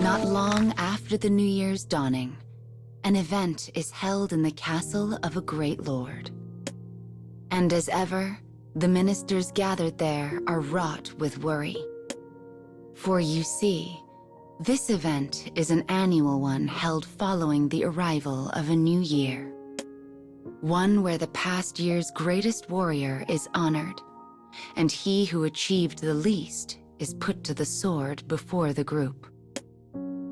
Not long after the New Year's dawning, an event is held in the castle of a great lord. And as ever, the ministers gathered there are wrought with worry. For you see, this event is an annual one held following the arrival of a new year. One where the past year's greatest warrior is honored, and he who achieved the least is put to the sword before the group.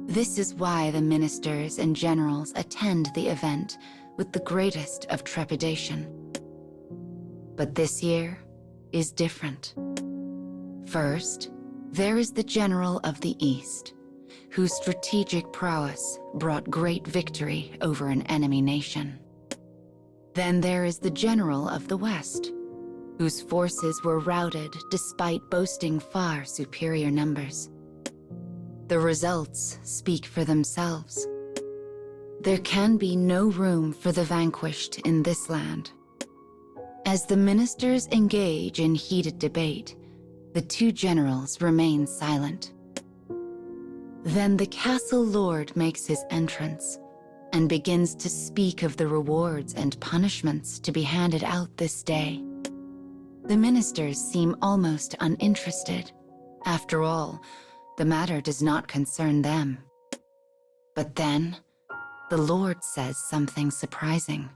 This is why the ministers and generals attend the event with the greatest of trepidation. But this year is different. First, there is the general of the East, whose strategic prowess brought great victory over an enemy nation. Then there is the general of the West, whose forces were routed despite boasting far superior numbers. The results speak for themselves. There can be no room for the vanquished in this land. As the ministers engage in heated debate, the two generals remain silent. Then the castle lord makes his entrance and begins to speak of the rewards and punishments to be handed out this day. The ministers seem almost uninterested. After all, the matter does not concern them. But then, the Lord says something surprising.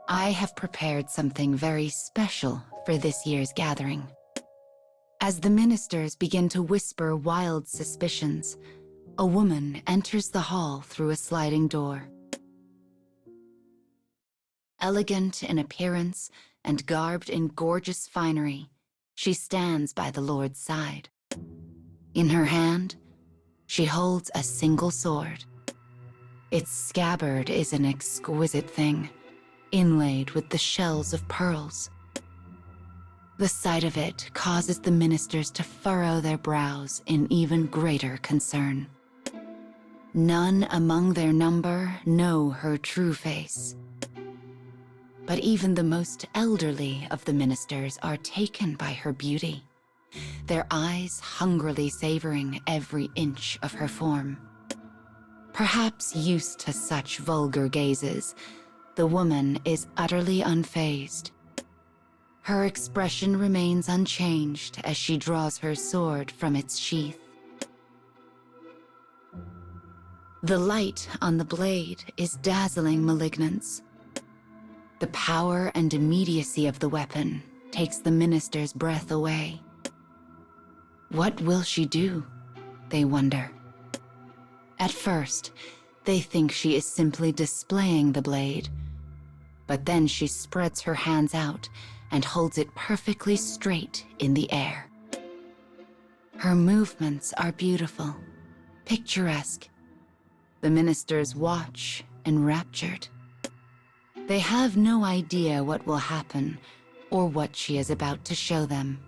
I have prepared something very special for this year's gathering. As the ministers begin to whisper wild suspicions, a woman enters the hall through a sliding door. Elegant in appearance and garbed in gorgeous finery, she stands by the Lord's side. In her hand, she holds a single sword. Its scabbard is an exquisite thing, inlaid with the shells of pearls. The sight of it causes the ministers to furrow their brows in even greater concern. None among their number know her true face. But even the most elderly of the ministers are taken by her beauty, their eyes hungrily savoring every inch of her form. Perhaps used to such vulgar gazes, the woman is utterly unfazed. Her expression remains unchanged as she draws her sword from its sheath. The light on the blade is dazzling malignance. The power and immediacy of the weapon takes the minister's breath away. What will she do? They wonder. At first, they think she is simply displaying the blade, but then she spreads her hands out and holds it perfectly straight in the air. Her movements are beautiful, picturesque. The ministers watch, enraptured. They have no idea what will happen or what she is about to show them.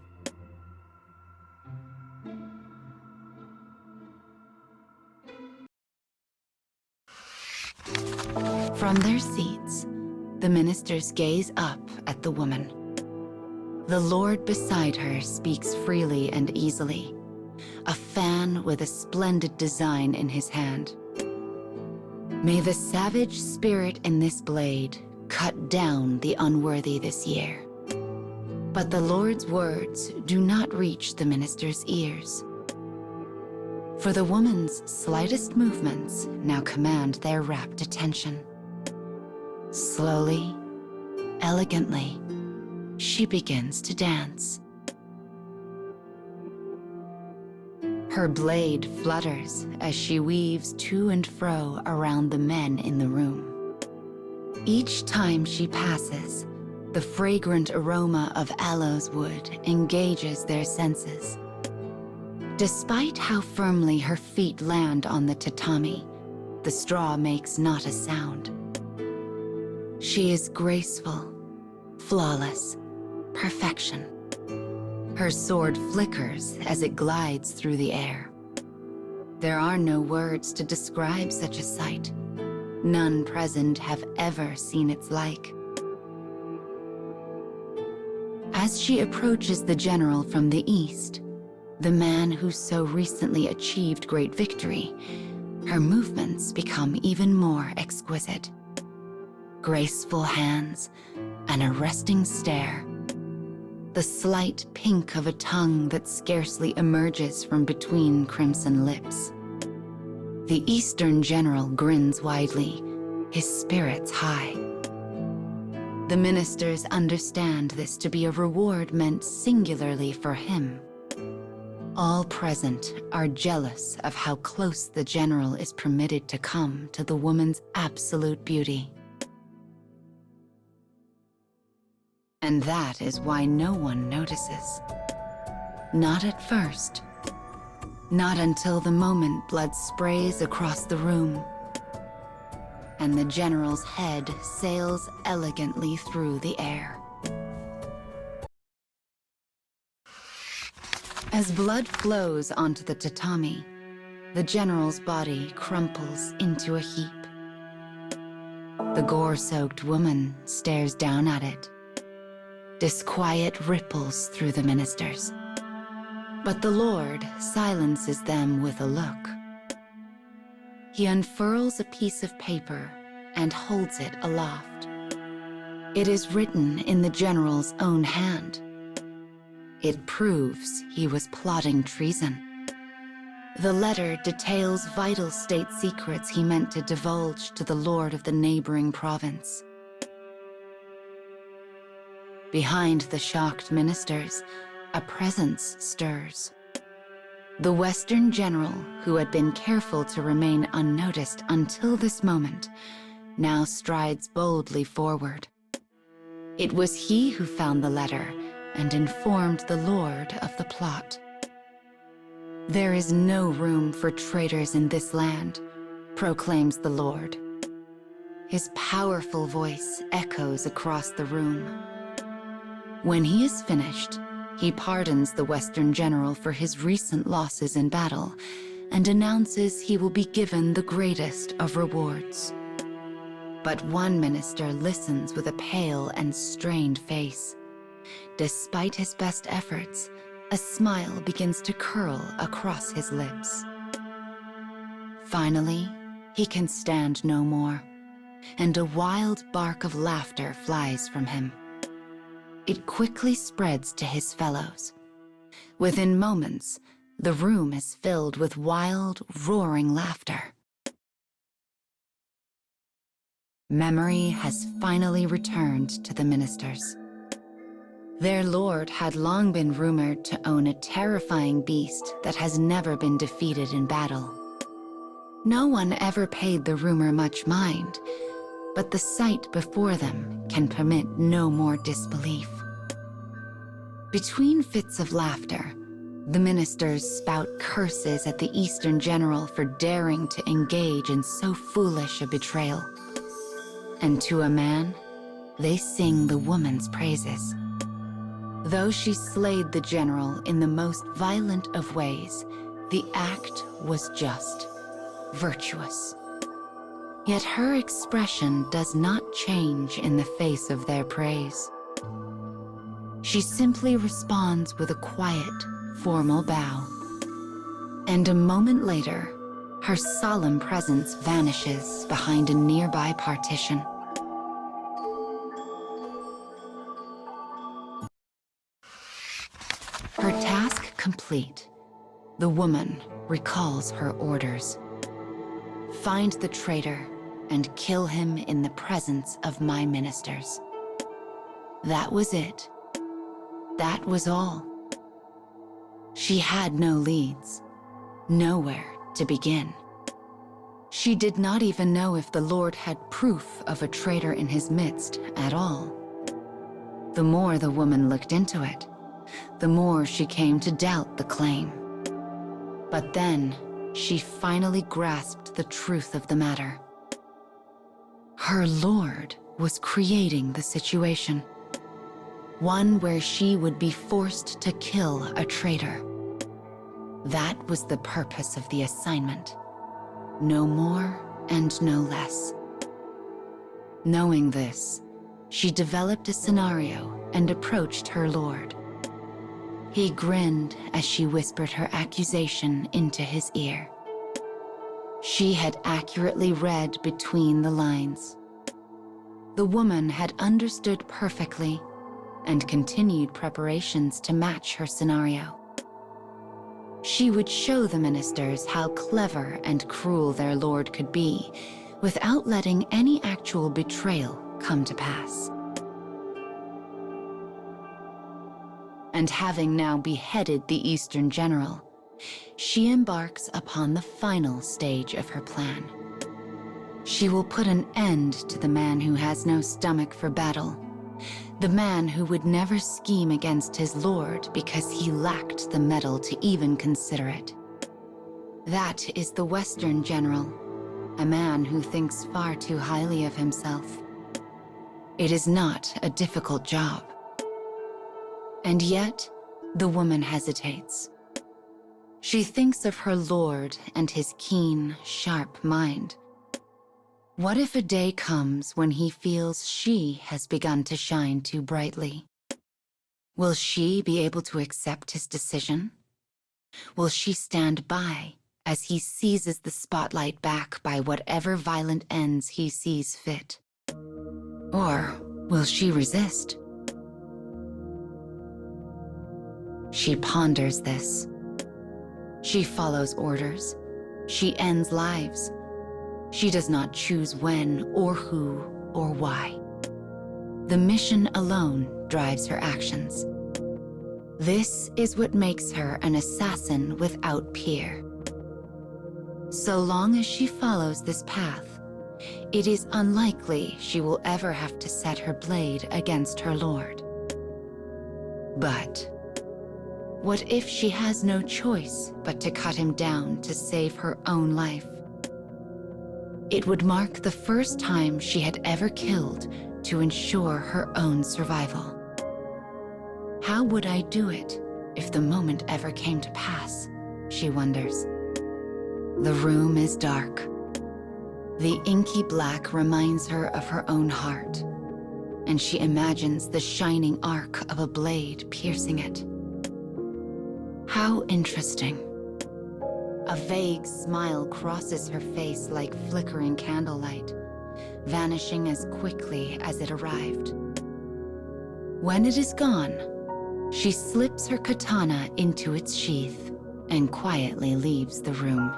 From their seats, the ministers gaze up at the woman. The Lord beside her speaks freely and easily, a fan with a splendid design in his hand. May the savage spirit in this blade cut down the unworthy this year. But the Lord's words do not reach the minister's ears. For the woman's slightest movements now command their rapt attention. Slowly, elegantly, she begins to dance. Her blade flutters as she weaves to and fro around the men in the room. Each time she passes, the fragrant aroma of aloes wood engages their senses. Despite how firmly her feet land on the tatami, the straw makes not a sound. She is graceful, flawless, perfection. Her sword flickers as it glides through the air. There are no words to describe such a sight. None present have ever seen its like. As she approaches the general from the east, the man who so recently achieved great victory, her movements become even more exquisite. Graceful hands, an arresting stare, the slight pink of a tongue that scarcely emerges from between crimson lips. The Eastern general grins widely, his spirits high. The ministers understand this to be a reward meant singularly for him. All present are jealous of how close the general is permitted to come to the woman's absolute beauty. And that is why no one notices. Not at first. Not until the moment blood sprays across the room, and the general's head sails elegantly through the air. As blood flows onto the tatami, the general's body crumples into a heap. The gore-soaked woman stares down at it. Disquiet ripples through the ministers. But the Lord silences them with a look. He unfurls a piece of paper and holds it aloft. It is written in the general's own hand. It proves he was plotting treason. The letter details vital state secrets he meant to divulge to the lord of the neighboring province. Behind the shocked ministers, a presence stirs. The Western general, who had been careful to remain unnoticed until this moment, now strides boldly forward. It was he who found the letter and informed the lord of the plot. "There is no room for traitors in this land," proclaims the lord. His powerful voice echoes across the room. When he is finished, he pardons the Western general for his recent losses in battle and announces he will be given the greatest of rewards. But one minister listens with a pale and strained face. Despite his best efforts, a smile begins to curl across his lips. Finally, he can stand no more, and a wild bark of laughter flies from him. It quickly spreads to his fellows. Within moments, the room is filled with wild, roaring laughter. Memory has finally returned to the ministers. Their lord had long been rumored to own a terrifying beast that has never been defeated in battle. No one ever paid the rumor much mind, but the sight before them can permit no more disbelief. Between fits of laughter, the ministers spout curses at the Eastern general for daring to engage in so foolish a betrayal. And to a man, they sing the woman's praises. Though she slayed the general in the most violent of ways, the act was just, virtuous. Yet her expression does not change in the face of their praise. She simply responds with a quiet, formal bow. And a moment later, her solemn presence vanishes behind a nearby partition. Her task complete, the woman recalls her orders. Find the traitor and kill him in the presence of my ministers. That was it. That was all. She had no leads, nowhere to begin. She did not even know if the Lord had proof of a traitor in his midst at all. The more the woman looked into it, the more she came to doubt the claim. But then, she finally grasped the truth of the matter. Her lord was creating the situation. One where she would be forced to kill a traitor. That was the purpose of the assignment. No more and no less. Knowing this, she developed a scenario and approached her lord. He grinned as she whispered her accusation into his ear. She had accurately read between the lines. The woman had understood perfectly and continued preparations to match her scenario. She would show the ministers how clever and cruel their lord could be without letting any actual betrayal come to pass. And having now beheaded the Eastern general, she embarks upon the final stage of her plan. She will put an end to the man who has no stomach for battle, the man who would never scheme against his lord because he lacked the mettle to even consider it. That is the Western general, a man who thinks far too highly of himself. It is not a difficult job. And yet, the woman hesitates. She thinks of her lord and his keen, sharp mind. What if a day comes when he feels she has begun to shine too brightly? Will she be able to accept his decision? Will she stand by as he seizes the spotlight back by whatever violent ends he sees fit? Or will she resist? She ponders this. She follows orders. She ends lives. She does not choose when or who or why. The mission alone drives her actions. This is what makes her an assassin without peer. So long as she follows this path, it is unlikely she will ever have to set her blade against her lord. But what if she has no choice but to cut him down to save her own life? It would mark the first time she had ever killed to ensure her own survival. How would I do it if the moment ever came to pass, she wonders. The room is dark. The inky black reminds her of her own heart, and she imagines the shining arc of a blade piercing it. How interesting. A vague smile crosses her face like flickering candlelight, vanishing as quickly as it arrived. When it is gone, she slips her katana into its sheath and quietly leaves the room.